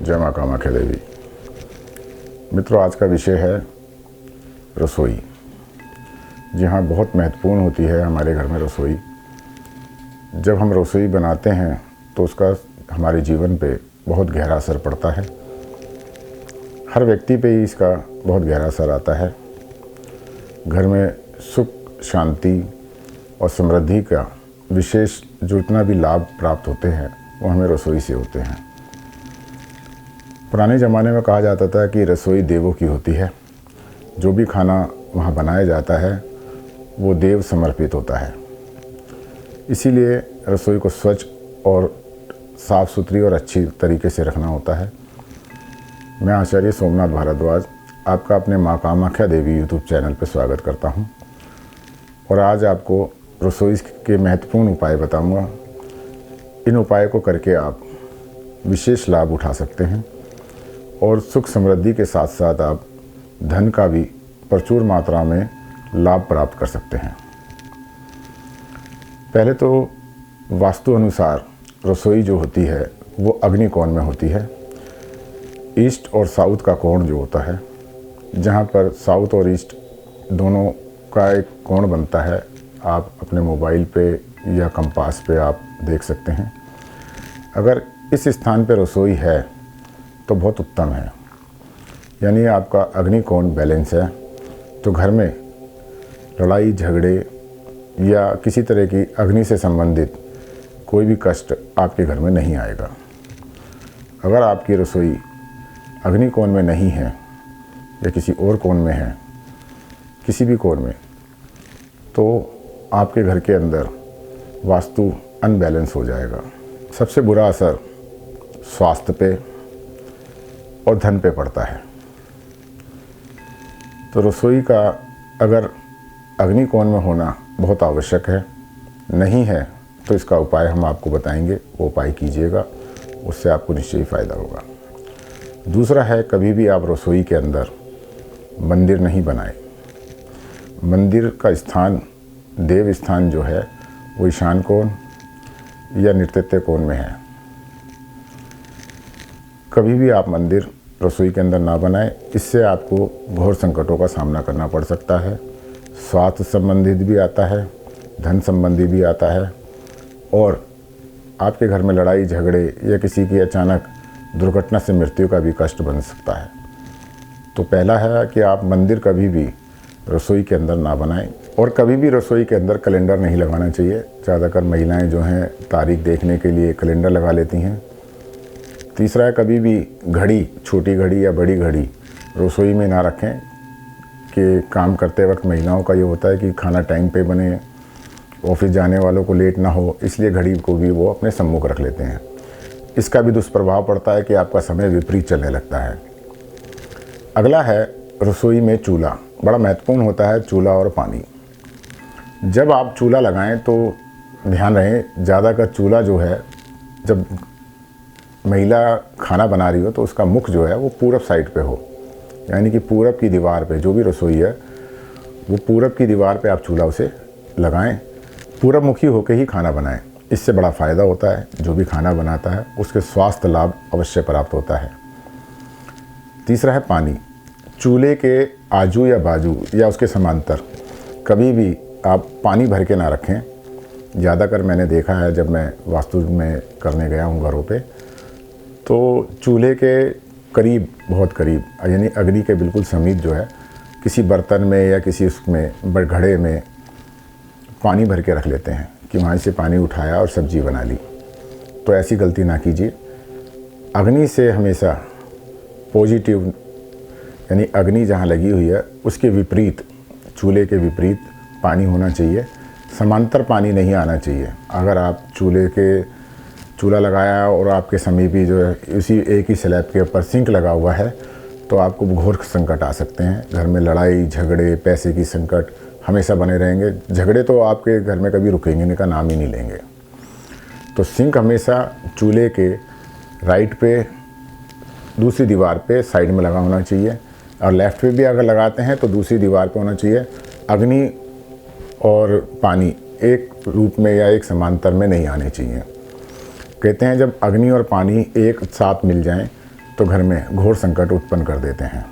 जय माँ कामाख्या देवी। मित्रों, आज का विषय है रसोई। जी हाँ, बहुत महत्वपूर्ण होती है हमारे घर में रसोई। जब हम रसोई बनाते हैं तो उसका हमारे जीवन पे बहुत गहरा असर पड़ता है। हर व्यक्ति पे ही इसका बहुत गहरा असर आता है। घर में सुख, शांति और समृद्धि का विशेष जितना भी लाभ प्राप्त होते हैं वो हमें रसोई से होते हैं। पुराने ज़माने में कहा जाता था कि रसोई देवों की होती है। जो भी खाना वहाँ बनाया जाता है वो देव समर्पित होता है। इसीलिए रसोई को स्वच्छ और साफ़ सुथरी और अच्छी तरीके से रखना होता है। मैं आचार्य सोमनाथ भारद्वाज आपका अपने माँ कामाख्या देवी यूट्यूब चैनल पर स्वागत करता हूँ और आज आपको रसोई के महत्वपूर्ण उपाय बताऊँगा। इन उपायों को करके आप विशेष लाभ उठा सकते हैं और सुख समृद्धि के साथ साथ आप धन का भी प्रचुर मात्रा में लाभ प्राप्त कर सकते हैं। पहले तो वास्तु अनुसार रसोई जो होती है वो अग्निकोण में होती है। ईस्ट और साउथ का कोण जो होता है, जहाँ पर साउथ और ईस्ट दोनों का एक कोण बनता है, आप अपने मोबाइल पे या कंपास पे आप देख सकते हैं। अगर इस स्थान पे रसोई है तो बहुत उत्तम है, यानी आपका अग्निकोण बैलेंस है, तो घर में लड़ाई झगड़े या किसी तरह की अग्नि से संबंधित कोई भी कष्ट आपके घर में नहीं आएगा। अगर आपकी रसोई अग्निकोण में नहीं है या किसी और कोण में है, किसी भी कोण में, तो आपके घर के अंदर वास्तु अनबैलेंस हो जाएगा। सबसे बुरा असर स्वास्थ्य पे और धन पे पड़ता है। तो रसोई का अगर अग्निकोण में होना बहुत आवश्यक है, नहीं है तो इसका उपाय हम आपको बताएंगे, वो उपाय कीजिएगा, उससे आपको निश्चय ही फ़ायदा होगा। दूसरा है, कभी भी आप रसोई के अंदर मंदिर नहीं बनाएं। मंदिर का स्थान, देव स्थान जो है वो ईशान कोण या नैऋत्य कोण में है। कभी भी आप मंदिर रसोई के अंदर ना बनाएं, इससे आपको घोर संकटों का सामना करना पड़ सकता है। स्वास्थ्य संबंधित भी आता है, धन संबंधी भी आता है और आपके घर में लड़ाई झगड़े या किसी की अचानक दुर्घटना से मृत्यु का भी कष्ट बन सकता है। तो पहला है कि आप मंदिर कभी भी रसोई के अंदर ना बनाएं और कभी भी रसोई के अंदर कैलेंडर नहीं लगाना चाहिए। ज़्यादातर महिलाएं जो हैं तारीख देखने के लिए कैलेंडर लगा लेती हैं। तीसरा है, कभी भी घड़ी, छोटी घड़ी या बड़ी घड़ी रसोई में ना रखें कि काम करते वक्त महिलाओं का ये होता है कि खाना टाइम पे बने, ऑफिस जाने वालों को लेट ना हो, इसलिए घड़ी को भी वो अपने सम्मुख रख लेते हैं। इसका भी दुष्प्रभाव पड़ता है कि आपका समय विपरीत चलने लगता है। अगला है रसोई में चूल्हा। बड़ा महत्वपूर्ण होता है चूल्हा और पानी। जब आप चूल्हा लगाएं तो ध्यान रहे, ज़्यादातर चूल्हा जो है, जब महिला खाना बना रही हो तो उसका मुख जो है वो पूरब साइड पे हो, यानी कि पूरब की दीवार पे जो भी रसोई है वो पूरब की दीवार पे आप चूल्हा उसे लगाएं। पूरब मुखी होकर ही खाना बनाएं। इससे बड़ा फ़ायदा होता है। जो भी खाना बनाता है उसके स्वास्थ्य लाभ अवश्य प्राप्त होता है। तीसरा है पानी। चूल्हे के आजू या बाजू या उसके समांतर कभी भी आप पानी भर के ना रखें। ज़्यादातर मैंने देखा है, जब मैं वास्तु में करने गया हूँ घरों पे, तो चूल्हे के करीब, बहुत करीब, यानी अग्नि के बिल्कुल समीप जो है, किसी बर्तन में या किसी उसमें घड़े में पानी भर के रख लेते हैं कि वहाँ से पानी उठाया और सब्जी बना ली। तो ऐसी गलती ना कीजिए। अग्नि से हमेशा पॉजिटिव, यानी अग्नि जहाँ लगी हुई है उसके विपरीत, चूल्हे के विपरीत पानी होना चाहिए। समांतर पानी नहीं आना चाहिए। अगर आप चूल्हा लगाया और आपके समीप ही जो है उसी एक ही स्लैब के ऊपर सिंक लगा हुआ है तो आपको घोर संकट आ सकते हैं। घर में लड़ाई झगड़े, पैसे की संकट हमेशा बने रहेंगे। झगड़े तो आपके घर में कभी रुकेंगे नहीं, का नाम ही नहीं लेंगे। तो सिंक हमेशा चूल्हे के राइट पे, दूसरी दीवार पे साइड में लगा होना चाहिए और लेफ़्ट पे भी अगर लगाते हैं तो दूसरी दीवार पे होना चाहिए। अग्नि और पानी एक रूप में या एक समांतर में नहीं आने चाहिए। कहते हैं जब अग्नि और पानी एक साथ मिल जाएं तो घर में घोर संकट उत्पन्न कर देते हैं।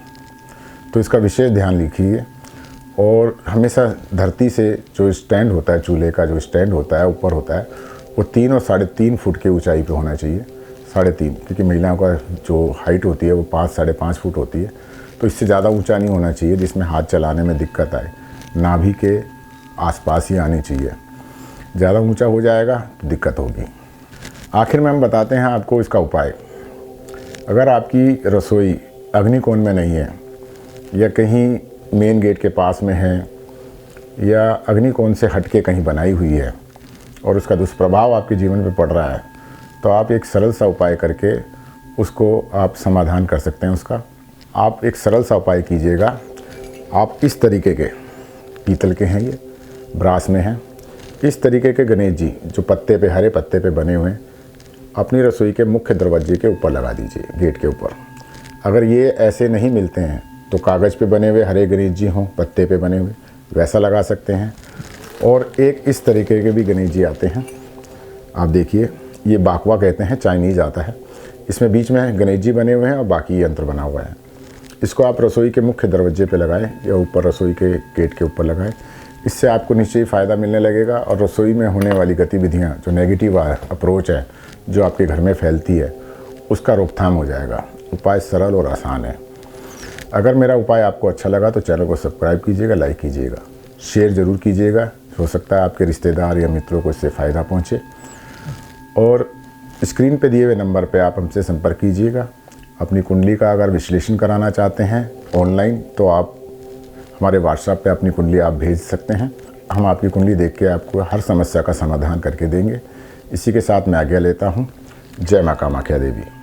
तो इसका विशेष ध्यान रखिए। और हमेशा धरती से जो स्टैंड होता है, चूल्हे का जो स्टैंड होता है ऊपर होता है, वो 3 और 3.5 फुट की ऊंचाई पे होना चाहिए। 3.5, क्योंकि महिलाओं का जो हाइट होती है वो 5 साढ़े 5 फुट होती है। तो इससे ज़्यादा ऊंचा नहीं होना चाहिए जिसमें हाथ चलाने में दिक्कत आए। नाभि के आसपास ही आनी चाहिए। ज़्यादा ऊंचा हो जाएगा तो दिक्कत होगी। आखिर में हम बताते हैं आपको इसका उपाय। अगर आपकी रसोई अग्निकोण में नहीं है या कहीं मेन गेट के पास में है या अग्निकोण से हट के कहीं बनाई हुई है और उसका दुष्प्रभाव आपके जीवन पे पड़ रहा है, तो आप एक सरल सा उपाय करके उसको आप समाधान कर सकते हैं उसका। आप एक सरल सा उपाय कीजिएगा। आप इस तरीके के, पीतल के हैं ये, ब्रास में हैं, इस तरीके के गणेश जी जो पत्ते पे, हरे पत्ते पे बने हुए हैं, अपनी रसोई के मुख्य दरवाजे के ऊपर लगा दीजिए, गेट के ऊपर। अगर ये ऐसे नहीं मिलते हैं तो कागज़ पे बने हुए हरे गणेश जी हों, पत्ते पे बने हुए, वैसा लगा सकते हैं। और एक इस तरीके के भी गणेश जी आते हैं, आप देखिए, ये बाकवा कहते हैं, चाइनीज़ आता है। इसमें बीच में गणेश जी बने हुए हैं और बाकी यंत्र बना हुआ है। इसको आप रसोई के मुख्य दरवाजे पे लगाएं या ऊपर रसोई के गेट के ऊपर लगाएं। इससे आपको निश्चय ही फ़ायदा मिलने लगेगा और रसोई में होने वाली गतिविधियाँ, जो नेगेटिव अप्रोच है जो आपके घर में फैलती है, उसका रोकथाम हो जाएगा। उपाय सरल और आसान है। अगर मेरा उपाय आपको अच्छा लगा तो चैनल को सब्सक्राइब कीजिएगा, लाइक कीजिएगा, शेयर ज़रूर कीजिएगा। हो सकता है आपके रिश्तेदार या मित्रों को इससे फ़ायदा पहुँचे। और स्क्रीन पे दिए हुए नंबर पे आप हमसे संपर्क कीजिएगा। अपनी कुंडली का अगर विश्लेषण कराना चाहते हैं ऑनलाइन, तो आप हमारे व्हाट्सएप पे अपनी कुंडली आप भेज सकते हैं। हम आपकी कुंडली देख के आपको हर समस्या का समाधान करके देंगे। इसी के साथ मैं आज्ञा लेता हूँ। जय माँ कामाख्या देवी।